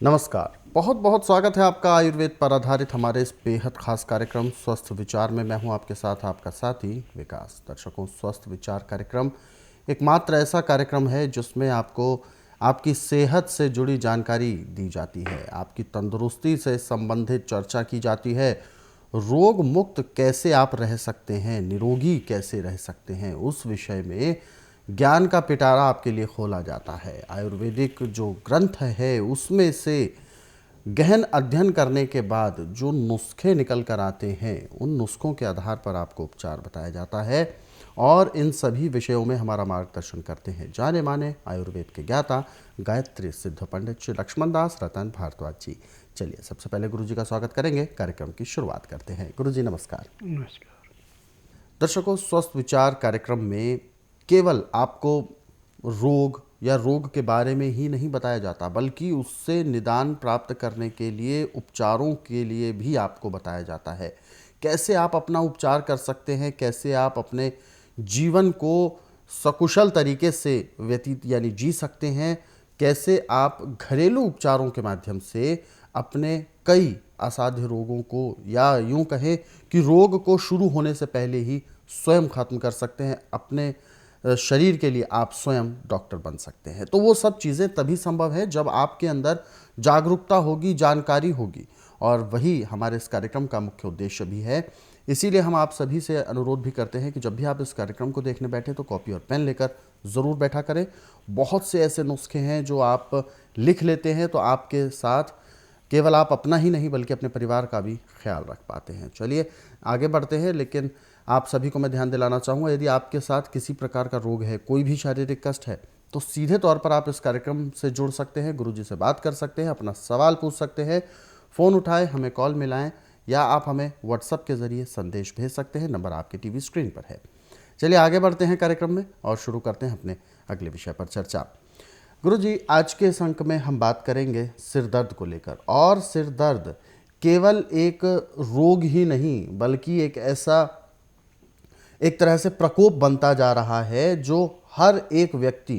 नमस्कार। बहुत बहुत स्वागत है आपका आयुर्वेद पर आधारित हमारे इस बेहद खास कार्यक्रम स्वस्थ विचार में। मैं हूं आपके साथ आपका साथी विकास। दर्शकों, स्वस्थ विचार कार्यक्रम एकमात्र ऐसा कार्यक्रम है जिसमें आपको आपकी सेहत से जुड़ी जानकारी दी जाती है, आपकी तंदुरुस्ती से संबंधित चर्चा की जाती है। रोग मुक्त कैसे आप रह सकते हैं, निरोगी कैसे रह सकते हैं, उस विषय में ज्ञान का पिटारा आपके लिए खोला जाता है। आयुर्वेदिक जो ग्रंथ है उसमें से गहन अध्ययन करने के बाद जो नुस्खे निकल कर आते हैं, उन नुस्खों के आधार पर आपको उपचार बताया जाता है। और इन सभी विषयों में हमारा मार्गदर्शन करते हैं जाने माने आयुर्वेद के ज्ञाता गायत्री सिद्ध पंडित श्री लक्ष्मण दास रतन भारद्वाज जी। चलिए, सबसे पहले गुरु जी का स्वागत करेंगे, कार्यक्रम की शुरुआत करते हैं। गुरु जी नमस्कार। नमस्कार। दर्शकों, स्वस्थ विचार कार्यक्रम में केवल आपको रोग या रोग के बारे में ही नहीं बताया जाता, बल्कि उससे निदान प्राप्त करने के लिए उपचारों के लिए भी आपको बताया जाता है। कैसे आप अपना उपचार कर सकते हैं, कैसे आप अपने जीवन को सकुशल तरीके से व्यतीत यानी जी सकते हैं, कैसे आप घरेलू उपचारों के माध्यम से अपने कई असाध्य रोगों को या यूं कहें कि रोग को शुरू होने से पहले ही स्वयं खत्म कर सकते हैं। अपने शरीर के लिए आप स्वयं डॉक्टर बन सकते हैं। तो वो सब चीज़ें तभी संभव है जब आपके अंदर जागरूकता होगी, जानकारी होगी, और वही हमारे इस कार्यक्रम का मुख्य उद्देश्य भी है। इसीलिए हम आप सभी से अनुरोध भी करते हैं कि जब भी आप इस कार्यक्रम को देखने बैठे तो कॉपी और पेन लेकर ज़रूर बैठा करें। बहुत से ऐसे नुस्खे हैं जो आप लिख लेते हैं तो आपके साथ केवल आप अपना ही नहीं बल्कि अपने परिवार का भी ख्याल रख पाते हैं। चलिए आगे बढ़ते हैं, लेकिन आप सभी को मैं ध्यान दिलाना चाहूँगा, यदि आपके साथ किसी प्रकार का रोग है, कोई भी शारीरिक कष्ट है, तो सीधे तौर पर आप इस कार्यक्रम से जुड़ सकते हैं, गुरुजी से बात कर सकते हैं, अपना सवाल पूछ सकते हैं। फ़ोन उठाएं, हमें कॉल मिलाएं, या आप हमें व्हाट्सएप के ज़रिए संदेश भेज सकते हैं। नंबर आपके टीवी स्क्रीन पर है। चलिए आगे बढ़ते हैं कार्यक्रम में और शुरू करते हैं अपने अगले विषय पर चर्चा। गुरु जी, आज के इस अंक में हम बात करेंगे सिर दर्द को लेकर। और सिर दर्द केवल एक रोग ही नहीं बल्कि एक तरह से प्रकोप बनता जा रहा है जो हर एक व्यक्ति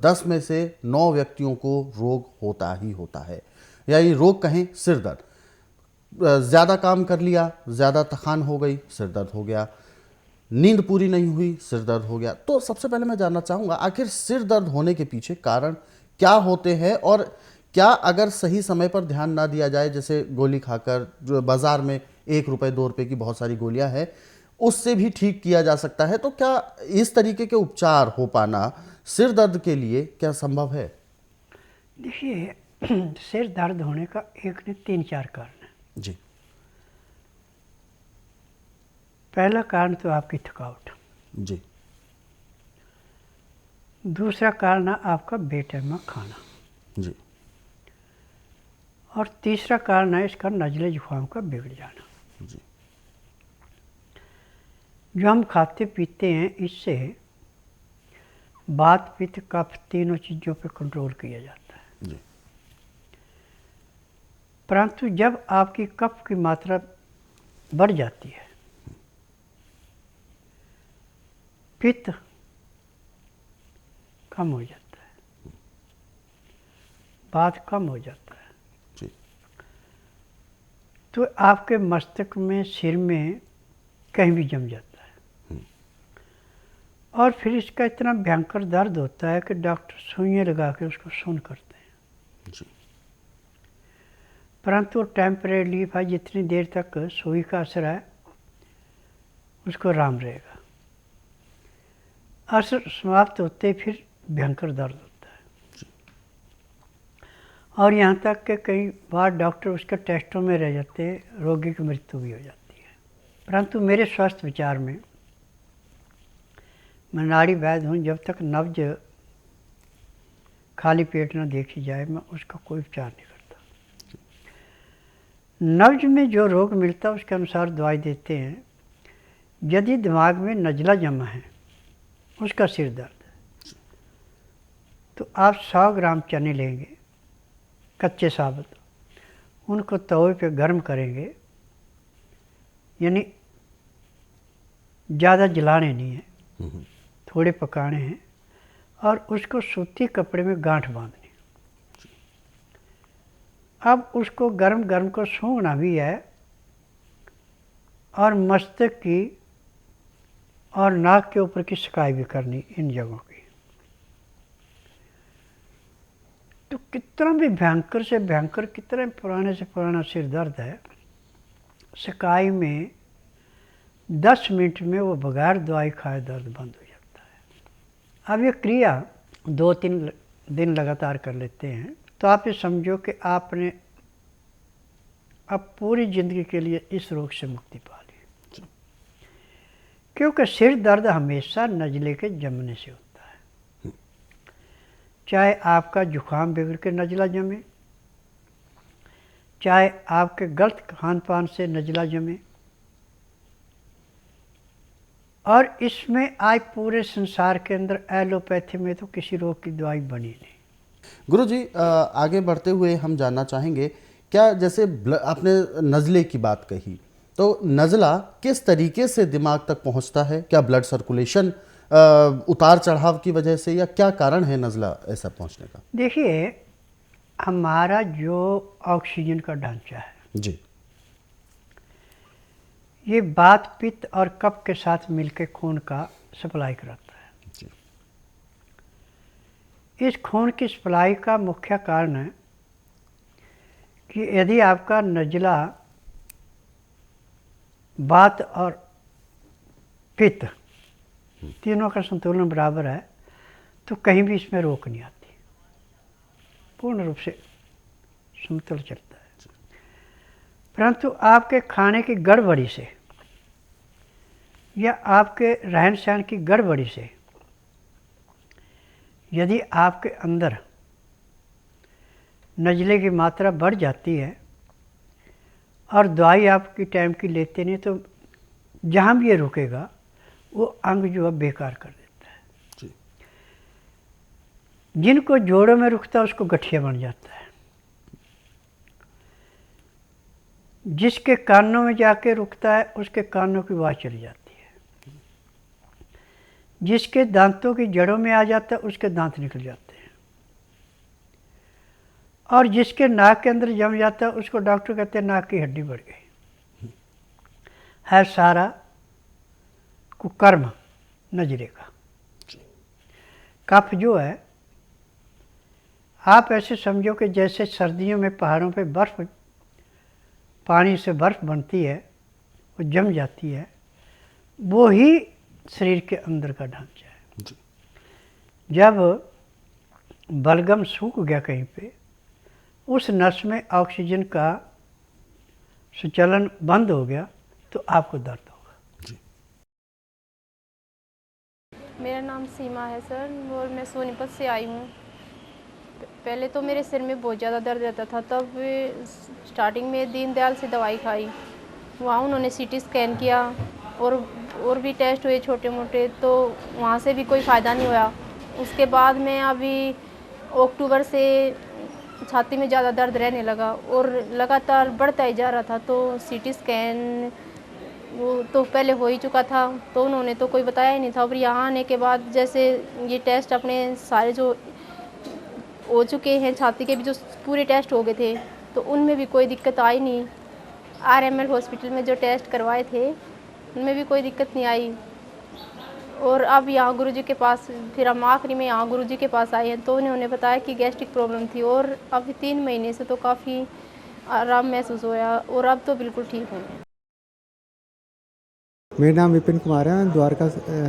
10 में से 9 व्यक्तियों को रोग होता ही होता है। या ये रोग कहें सिर दर्द, ज़्यादा काम कर लिया, ज़्यादा थकान हो गई, सिर दर्द हो गया, नींद पूरी नहीं हुई, सिर दर्द हो गया। तो सबसे पहले मैं जानना चाहूँगा, आखिर सिर दर्द होने के पीछे कारण क्या होते हैं, और क्या अगर सही समय पर ध्यान ना दिया जाए, जैसे गोली खाकर, जो बाज़ार में 1 रुपये 2 रुपये की बहुत सारी गोलियां हैं, उससे भी ठीक किया जा सकता है? तो क्या इस तरीके के उपचार हो पाना सिर दर्द के लिए क्या संभव है? देखिए, सिर दर्द होने का एक नहीं 3-4 कारण है। जी। पहला कारण तो आपकी थकावट, जी। दूसरा कारण है आपका बेटैमा खाना, जी। और तीसरा कारण है इसका नज़ले जुकाम का बिगड़ जाना। जी। जो हम खाते पीते हैं इससे वात पित्त कफ तीनों चीज़ों पे कंट्रोल किया जाता है। जी। परंतु जब आपकी कफ की मात्रा बढ़ जाती है, पित्त कम हो जाता है, वात कम हो जाता है, जी। तो आपके मस्तिष्क में, सिर में कहीं भी जम जाता है, और फिर इसका इतना भयंकर दर्द होता है कि डॉक्टर सुइयाँ लगा के उसको सुन्न करते हैं। जी। परंतु वो टेम्परेरी रिलीफ है, जितनी देर तक सुई का असर है उसको आराम रहेगा। असर समाप्त होते फिर भयंकर दर्द होता है, और यहाँ तक कि कई बार डॉक्टर उसके टेस्टों में रह जाते हैं, रोगी की मृत्यु भी हो जाती है। परंतु मेरे स्वास्थ्य विचार में, मैं नाड़ी वैद्य हूँ, जब तक नब्ज खाली पेट न देखी जाए मैं उसका कोई उपचार नहीं करता। नब्ज में जो रोग मिलता है उसके अनुसार दवाई देते हैं। यदि दिमाग में नज़ला जमा है, उसका सिर दर्द है, तो आप 100 ग्राम चने लेंगे कच्चे साबुत, उनको तवे पे गर्म करेंगे, यानी ज़्यादा जलाने नहीं है, थोड़े पकाने हैं, और उसको सूती कपड़े में गांठ बांधनी। अब उसको गर्म गर्म को सूंघना भी है और मस्तक की और नाक के ऊपर की सिकाई भी करनी इन जगहों की। तो कितना भी भयंकर से भयंकर, कितने पुराने से पुराना सिर दर्द है, सिकाई में 10 मिनट में वो बगैर दवाई खाए दर्द बंद हो जाता है। अब ये क्रिया 2-3 दिन लगातार कर लेते हैं तो आप ये समझो कि आपने अब पूरी ज़िंदगी के लिए इस रोग से मुक्ति पा ली। क्योंकि सिर दर्द हमेशा नज़ले के जमने से होता है। चाहे आपका जुकाम बिगड़ के नज़ला जमे, चाहे आपके गलत खान पान से नज़ला जमे, और इसमें आज पूरे संसार के अंदर एलोपैथी में तो किसी रोग की दवाई बनी नहीं। गुरुजी, आगे बढ़ते हुए हम जानना चाहेंगे, क्या जैसे आपने नज़ले की बात कही, तो नज़ला किस तरीके से दिमाग तक पहुंचता है? क्या ब्लड सर्कुलेशन उतार चढ़ाव की वजह से, या क्या कारण है नज़ला ऐसा पहुंचने का? देखिए, हमारा जो ऑक्सीजन का ढांचा है जी ये वात, पित्त और कफ के साथ मिलकर खून का सप्लाई कराता है। जी इस खून की सप्लाई का मुख्य कारण है कि यदि आपका नज़ला वात और पित्त तीनों का संतुलन बराबर है तो कहीं भी इसमें रोक नहीं आती, पूर्ण रूप से समतल चलता है। परंतु आपके खाने की गड़बड़ी से या आपके रहन सहन की गड़बड़ी से यदि आपके अंदर नज़ले की मात्रा बढ़ जाती है और दवाई आपकी टाइम की लेते नहीं, तो जहाँ भी ये रुकेगा वो अंग जो है बेकार कर देता है। जी जिनको जोड़ों में रुकता है उसको गठिया बन जाता है, जिसके कानों में जाके रुकता है उसके कानों की आवाज़ चली जाती है, जिसके दांतों की जड़ों में आ जाता है उसके दांत निकल जाते हैं, और जिसके नाक के अंदर जम जाता है उसको डॉक्टर कहते हैं नाक की हड्डी बढ़ गई है। सारा कुकर्म नजरे का। कफ जो है, आप ऐसे समझो कि जैसे सर्दियों में पहाड़ों पे बर्फ़, पानी से बर्फ़ बनती है, वो जम जाती है, वो ही शरीर के अंदर का ढांचा है। जी जब बलगम सूख गया कहीं पे, उस नस में ऑक्सीजन का संचलन बंद हो गया तो आपको दर्द होगा। जी मेरा नाम सीमा है सर, और मैं सोनीपत से आई हूँ। पहले तो मेरे सिर में बहुत ज़्यादा दर्द रहता था, तब स्टार्टिंग में दीनदयाल से दवाई खाई। वहाँ उन्होंने सीटी स्कैन किया और भी टेस्ट हुए छोटे मोटे, तो वहाँ से भी कोई फ़ायदा नहीं हुआ। उसके बाद में अभी अक्टूबर से छाती में ज़्यादा दर्द रहने लगा और लगातार बढ़ता ही जा रहा था। तो सीटी स्कैन वो तो पहले हो ही चुका था, तो उन्होंने तो कोई बताया ही नहीं था। और यहाँ आने के बाद जैसे ये टेस्ट अपने सारे जो हो चुके हैं, छाती के भी जो पूरे टेस्ट हो गए थे, तो उनमें भी कोई दिक्कत आई नहीं। RML हॉस्पिटल में जो टेस्ट करवाए थे उनमें भी कोई दिक्कत नहीं आई। और अब यहाँ गुरुजी के पास, फिर हम आखिरी में यहाँ गुरुजी के पास आए हैं, तो उन्होंने बताया कि गैस्ट्रिक प्रॉब्लम थी, और अभी 3 महीने से तो काफ़ी आराम महसूस होया और अब तो बिल्कुल ठीक हूँ। मेरा नाम विपिन कुमार है, द्वारका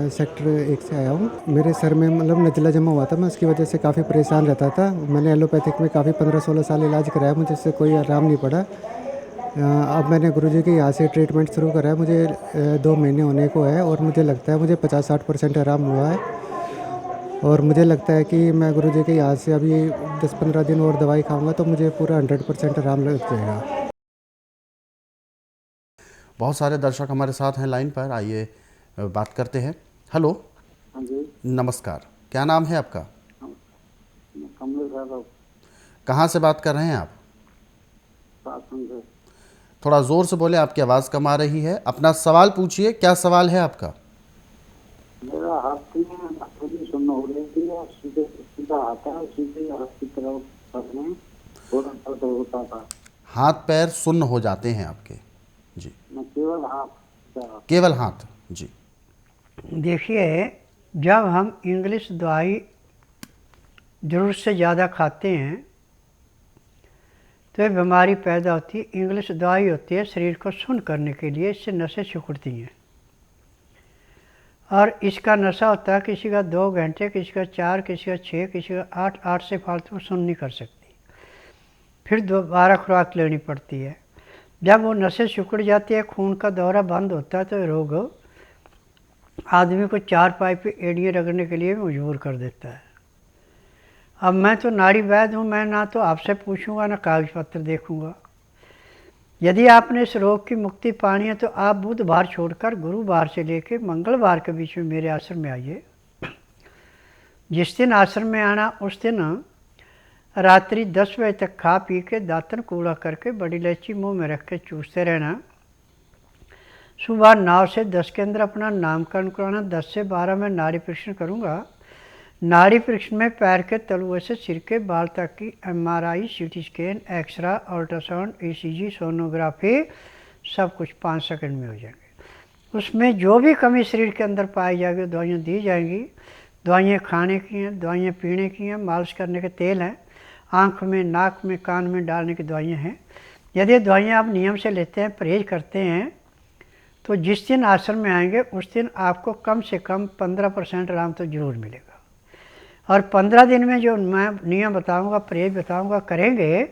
सेक्टर 1 से आया हूँ। मेरे सर में मतलब नज़ला जमा हुआ था, मैं उसकी वजह से काफ़ी परेशान रहता था। मैंने एलोपैथिक में काफ़ी 15-16 साल इलाज कराया, मुझे इससे कोई आराम नहीं पड़ा। अब मैंने गुरुजी के यहाँ से ट्रीटमेंट शुरू करा है, मुझे 2 महीने होने को है, और मुझे लगता है मुझे 50-60% आराम हुआ है। और मुझे लगता है कि मैं गुरुजी के यहाँ से अभी 10-15 दिन और दवाई खाऊँगा तो मुझे पूरा 100% आराम लग जाएगा। बहुत सारे दर्शक हमारे साथ हैं लाइन पर, आइए बात करते हैं। हेलो। हाँ जी, नमस्कार, क्या नाम है आपका? कमल यादव, कहाँ से बात कर रहे हैं आप? शासन से। थोड़ा ज़ोर से बोले, आपकी आवाज़ कम आ रही है। अपना सवाल पूछिए, क्या सवाल है आपका? मेरा हाथ में थोड़ी सुन्न हो रही थी और सीधे सीधा आता है, सीधे हाथ की तरफ करने, थोड़ा दर्द होता था। हाथ पैर सुन्न हो जाते हैं आपके? जी, मैं केवल हाथ क्या केवल हाथ। जी, देखिए, जब हम इंग्लिश दवाई ज़रूरत से ज़्यादा खाते हैं तो ये बीमारी पैदा होती है। इंग्लिश दवाई होती है शरीर को सुन्न करने के लिए, इससे नसें सिकुड़ती हैं और इसका नशा होता है किसी का 2 घंटे, किसी का 4, किसी का 6, किसी का 8, 8 से फालतू सुन्न नहीं कर सकती, फिर दोबारा खुराक लेनी पड़ती है। जब वो नसें सिकुड़ जाती है, खून का दौरा बंद होता है, तो ये रोग आदमी को 4 पाई पे एड़ियाँ रगड़ने के लिए मजबूर कर देता है। अब मैं तो नाड़ी वैद्य हूँ, मैं ना तो आपसे पूछूंगा ना कागज पत्र देखूंगा। यदि आपने इस रोग की मुक्ति पानी है तो आप बुधवार छोड़कर गुरुवार से लेकर मंगलवार के बीच में मेरे आश्रम में आइए। जिस दिन आश्रम में आना उस दिन रात्रि 10 बजे तक खा पी के दातन कूड़ा करके बड़ी इलायची मुंह में रख के चूसते रहना। सुबह 9 से 10 के अंदर अपना नामकरण कराना। 10 से 12 में नाड़ी परीक्षण करूँगा। नाड़ी परीक्षण में पैर के तलुए से सिर के बाल तक की MRI, CT scan, x-ray, ultrasound, ECG, sonography सब कुछ 5 सेकंड में हो जाएंगे। उसमें जो भी कमी शरीर के अंदर पाई जाएगी दवाइयाँ दी जाएंगी। दवाइयाँ खाने की हैं, दवाइयाँ पीने की हैं, मालिश करने के तेल हैं, आँख में, नाक में, कान में डालने की दवाइयाँ हैं। यदि दवाइयाँ आप नियम से लेते हैं, परहेज करते हैं, तो जिस दिन आश्रम में आएंगे उस दिन आपको कम से कम 15% आराम तो ज़रूर मिलेगा। और 15 दिन में जो मैं नियम बताऊंगा, परहेज बताऊंगा, करेंगे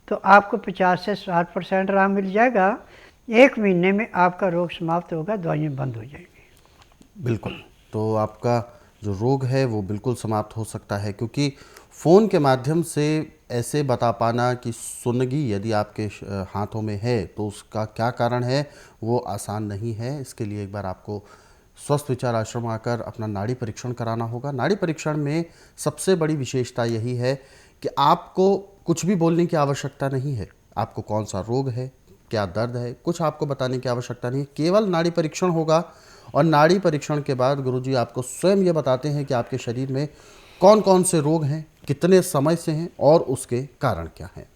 तो आपको 50 से 60% आराम मिल जाएगा। 1 महीने में आपका रोग समाप्त होगा, दवाइयाँ बंद हो जाएंगी। बिल्कुल। तो आपका जो रोग है वो बिल्कुल समाप्त हो सकता है, क्योंकि फ़ोन के माध्यम से ऐसे बता पाना कि सुनगी यदि आपके हाथों में है तो उसका क्या कारण है वो आसान नहीं है। इसके लिए एक बार आपको स्वस्थ विचार आश्रम आकर अपना नाड़ी परीक्षण कराना होगा। नाड़ी परीक्षण में सबसे बड़ी विशेषता यही है कि आपको कुछ भी बोलने की आवश्यकता नहीं है। आपको कौन सा रोग है, क्या दर्द है, कुछ आपको बताने की आवश्यकता नहीं है। केवल नाड़ी परीक्षण होगा और नाड़ी परीक्षण के बाद गुरुजी आपको स्वयं ये बताते हैं कि आपके शरीर में कौन कौन से रोग हैं, कितने समय से हैं और उसके कारण क्या हैं।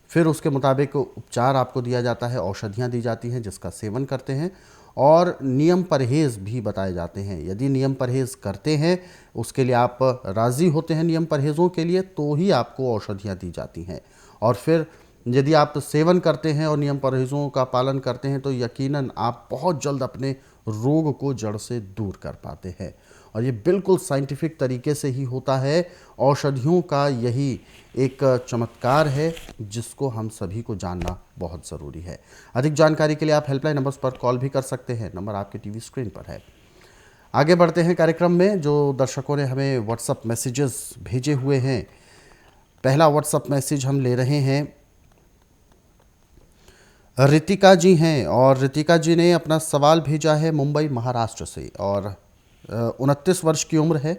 फिर उसके मुताबिक उपचार आपको दिया जाता है, औषधियाँ दी जाती हैं जिसका सेवन करते हैं और नियम परहेज़ भी बताए जाते हैं। यदि नियम परहेज़ करते हैं, उसके लिए आप राज़ी होते हैं नियम परहेज़ों के लिए, तो ही आपको औषधियाँ दी जाती हैं। और फिर यदि आप सेवन करते हैं और नियम परहेज़ों का पालन करते हैं तो यकीनन आप बहुत जल्द अपने रोग को जड़ से दूर कर पाते हैं। और ये बिल्कुल साइंटिफिक तरीके से ही होता है। औषधियों का यही एक चमत्कार है जिसको हम सभी को जानना बहुत ज़रूरी है। अधिक जानकारी के लिए आप हेल्पलाइन नंबर्स पर कॉल भी कर सकते हैं, नंबर आपके टीवी स्क्रीन पर है। आगे बढ़ते हैं कार्यक्रम में। जो दर्शकों ने हमें व्हाट्सअप मैसेजेस भेजे हुए हैं, पहला व्हाट्सअप मैसेज हम ले रहे हैं। रितिका जी हैं और रितिका जी ने अपना सवाल भेजा है मुंबई महाराष्ट्र से और 29 वर्ष की उम्र है।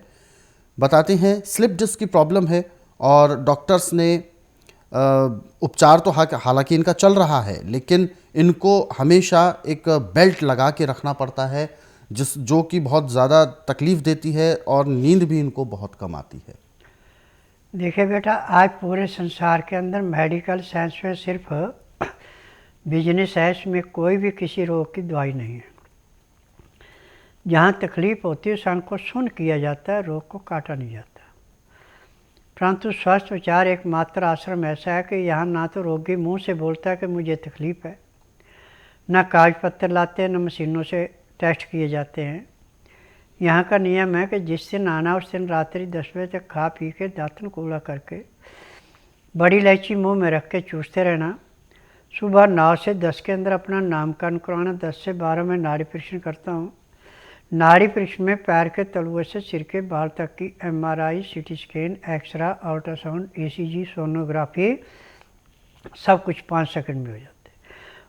बताते हैं स्लिप डिस्क की प्रॉब्लम है और डॉक्टर्स ने उपचार तो हालांकि इनका चल रहा है, लेकिन इनको हमेशा एक बेल्ट लगा के रखना पड़ता है जो कि बहुत ज़्यादा तकलीफ़ देती है और नींद भी इनको बहुत कम आती है। देखिए बेटा, आज पूरे संसार के अंदर मेडिकल साइंस में सिर्फ बिजनेस है, इसमें कोई भी किसी रोग की दवाई नहीं है। जहाँ तकलीफ़ होती है उस को सुन किया जाता है, रोग को काटा नहीं जाता। परंतु स्वस्थ विचार एकमात्र आश्रम ऐसा है कि यहाँ ना तो रोगी मुंह से बोलता है कि मुझे तकलीफ़ है, ना कागज पत्तर लाते हैं, ना मशीनों से टेस्ट किए जाते हैं। यहाँ का नियम है कि जिस दिन आना उस दिन रात्रि 10 बजे तक खा पी के दातन कूड़ा करके बड़ी इलायची मुंह में रख के चूसते रहना। सुबह 9 से 10 के अंदर अपना नामकरण करवाना। 10 से 12 में नाड़ी परीक्षण करता हूँ। नाड़ी परीक्षण में पैर के तलुए से सिर के बाल तक की MRI, CT scan, x-ray, ultrasound, ECG, sonography सब कुछ 5 सेकंड में हो जाते हैं।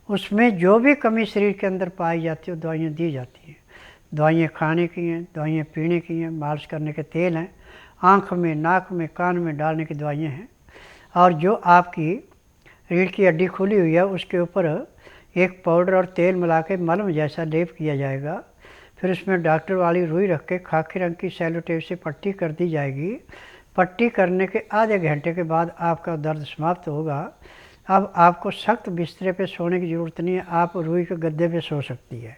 उसमें जो भी कमी शरीर के अंदर पाई जाती है वो दवाइयाँ दी जाती हैं। दवाइयाँ खाने की हैं, दवाइयाँ पीने की हैं, मालिश करने के तेल हैं, आँख में, नाक में, कान में डालने की दवाइयाँ हैं। और जो आपकी रीढ़ की हड्डी खुली हुई है उसके ऊपर एक पाउडर और तेल मिला के मलम जैसा लेप किया जाएगा। फिर उसमें डॉक्टर वाली रुई रख के खाकी रंग की सेलो टेप से पट्टी कर दी जाएगी। पट्टी करने के आधे घंटे के बाद आपका दर्द समाप्त होगा। अब आपको सख्त बिस्तरे पे सोने की ज़रूरत नहीं है, आप रुई के गद्दे पे सो सकती है।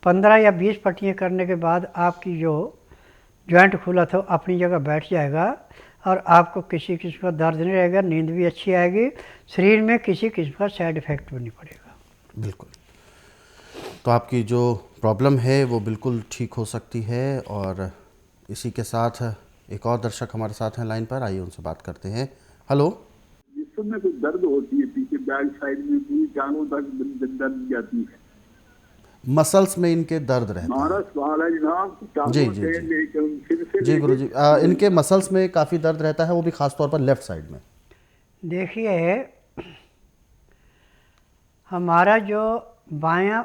15 या 20 पट्टियाँ करने के बाद आपकी जो जॉइंट खुला था अपनी जगह बैठ जाएगा और आपको किसी किस्म का दर्द नहीं रहेगा, नींद भी अच्छी आएगी, शरीर में किसी किस्म का साइड इफ़ेक्ट भी नहीं पड़ेगा। बिल्कुल। तो आपकी जो प्रॉब्लम है वो बिल्कुल ठीक हो सकती है। और इसी के साथ एक और दर्शक हमारे साथ हैं लाइन पर, आइए उनसे बात करते हैं। हेलो। जिसमें कुछ दर्द होती है पीछे बैक साइड में, पूरी टांगों तक दर्द जाती है, मसल्स में इनके दर्द रहता है। हमारा सवाल है जनाब, जी जी जी जी गुरु जी, इनके मसल्स में काफ़ी दर्द रहता है, वो भी ख़ास तौर पर लेफ़्ट साइड में। देखिए, हमारा जो बायां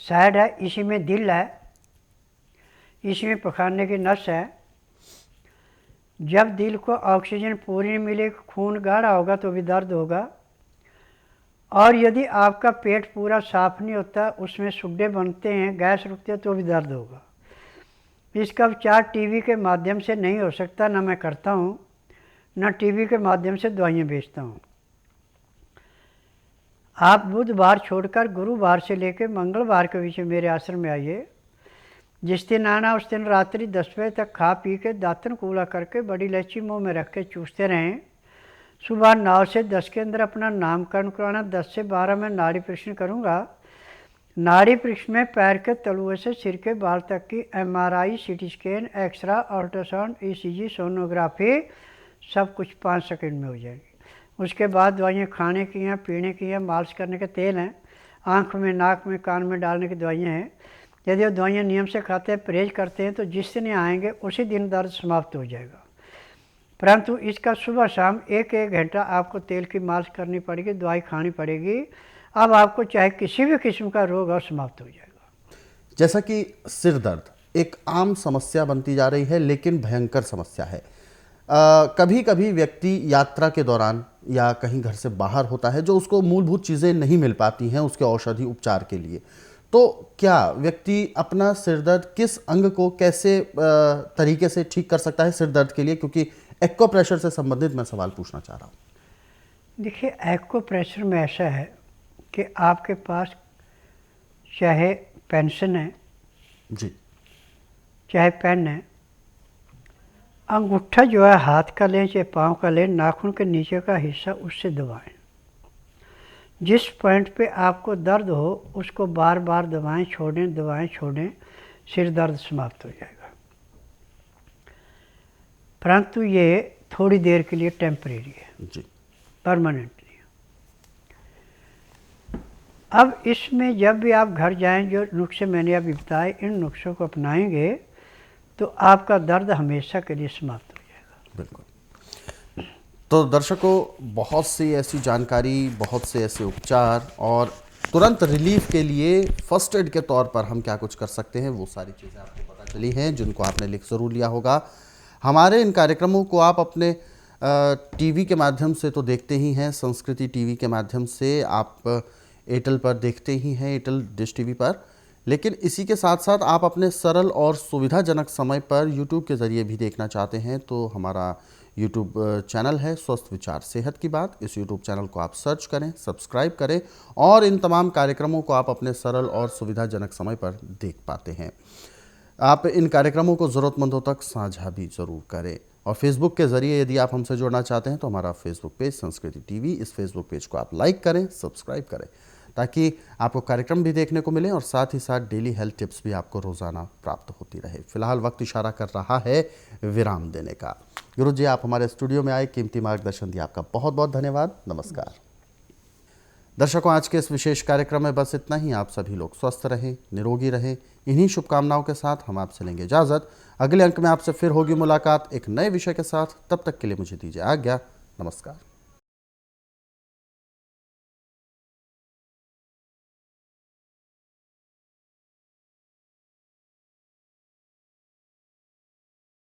साइड है इसी में दिल है, इसी में पखाने की नस है। जब दिल को ऑक्सीजन पूरी नहीं मिलेगी, खून गाढ़ा होगा तो भी दर्द होगा। और यदि आपका पेट पूरा साफ नहीं होता, उसमें सुड्डे बनते हैं, गैस रुकते हैं, तो भी दर्द होगा। इसका उपचार टीवी के माध्यम से नहीं हो सकता, ना मैं करता हूँ, ना टीवी के माध्यम से दवाइयाँ बेचता हूँ। आप बुधवार छोड़कर गुरुवार से लेकर मंगलवार के बीच में मेरे आश्रम में आइए। जिस दिन आना उस दिन रात्रि 10 बजे तक खा पी के दातन कूला करके बड़ी इलायची मुँह में रख के चूसते रहें। सुबह 9 से 10 के अंदर अपना नामकरण कराना। 10 से 12 में नाड़ी परीक्षण करूँगा। नाड़ी परीक्षण में पैर के तलुए से सिर के बाल तक की MRI, CT scan, x-ray, ultrasound, ECG, sonography सब कुछ 5 सेकंड में हो जाएगी। उसके बाद दवाइयाँ खाने की हैं, पीने की हैं, मालिश करने के तेल हैं, आँख में, नाक में, कान में डालने की दवाइयाँ हैं। यदि वो दवाइयाँ नियम से खाते हैं, परहेज करते हैं, तो जिस दिन आएंगे उसी दिन दर्द समाप्त हो जाएगा। परंतु इसका सुबह शाम 1-1 घंटा आपको तेल की मालिश करनी पड़ेगी, दवाई खानी पड़ेगी। अब आपको चाहे किसी भी किस्म का रोग और समाप्त हो जाएगा। जैसा कि सिर दर्द एक आम समस्या बनती जा रही है, लेकिन भयंकर समस्या है। कभी कभी व्यक्ति यात्रा के दौरान या कहीं घर से बाहर होता है, जो उसको मूलभूत चीज़ें नहीं मिल पाती हैं उसके औषधि उपचार के लिए। तो क्या व्यक्ति अपना सिर दर्द किस अंग को कैसे तरीके से ठीक कर सकता है सिर दर्द के लिए? क्योंकि एक्यूप्रेशर से संबंधित मैं सवाल पूछना चाह रहा हूँ। देखिए, एक्यूप्रेशर में ऐसा है कि आपके पास चाहे पेंशन है जी, चाहे पेन है, अंगूठा जो है हाथ का लें चाहे पाँव का लें, नाखून के नीचे का हिस्सा उससे दबाएं। जिस पॉइंट पे आपको दर्द हो उसको बार बार दबाएं छोड़ें, सिर दर्द समाप्त हो जाएगा। परंतु ये थोड़ी देर के लिए टेम्परेरी है जी, परमानेंट नहीं। अब इसमें जब भी आप घर जाएं, जो नुस्खे मैंने अभी बताए, इन नुस्खों को अपनाएंगे तो आपका दर्द हमेशा के लिए समाप्त हो जाएगा। बिल्कुल। तो दर्शकों, बहुत सी ऐसी जानकारी, बहुत से ऐसे उपचार और तुरंत रिलीफ के लिए फर्स्ट एड के तौर पर हम क्या कुछ कर सकते हैं, वो सारी चीज़ें आपको पता चली हैं, जिनको आपने लिख ज़रूर लिया होगा। हमारे इन कार्यक्रमों को आप अपने टीवी के माध्यम से तो देखते ही हैं, संस्कृति टीवी के माध्यम से आप एयरटेल पर देखते ही हैं, एयरटेल डिश टीवी पर, लेकिन इसी के साथ साथ आप अपने सरल और सुविधाजनक समय पर यूट्यूब के ज़रिए भी देखना चाहते हैं तो हमारा यूट्यूब चैनल है स्वस्थ विचार सेहत की बात। इस यूट्यूब चैनल को आप सर्च करें, सब्सक्राइब करें और इन तमाम कार्यक्रमों को आप अपने सरल और सुविधाजनक समय पर देख पाते हैं। आप इन कार्यक्रमों को ज़रूरतमंदों तक साझा भी ज़रूर करें। और फेसबुक के ज़रिए यदि आप हमसे जुड़ना चाहते हैं तो हमारा फेसबुक पेज संस्कृति टीवी, इस फेसबुक पेज को आप लाइक करें, सब्सक्राइब करें, ताकि आपको कार्यक्रम भी देखने को मिले और साथ ही साथ डेली हेल्थ टिप्स भी आपको रोज़ाना प्राप्त होती रहे। फिलहाल वक्त इशारा कर रहा है विराम देने का। गुरु जी, आप हमारे स्टूडियो में आए, कीमती मार्गदर्शन दिया, आपका बहुत बहुत धन्यवाद। नमस्कार। दर्शकों, आज के इस विशेष कार्यक्रम में बस इतना ही। आप सभी लोग स्वस्थ रहें, निरोगी रहें, इन्हीं शुभकामनाओं के साथ हम आपसे लेंगे इजाज़त। अगले अंक में आपसे फिर होगी मुलाकात एक नए विषय के साथ। तब तक के लिए मुझे दीजिए आज्ञा। नमस्कार।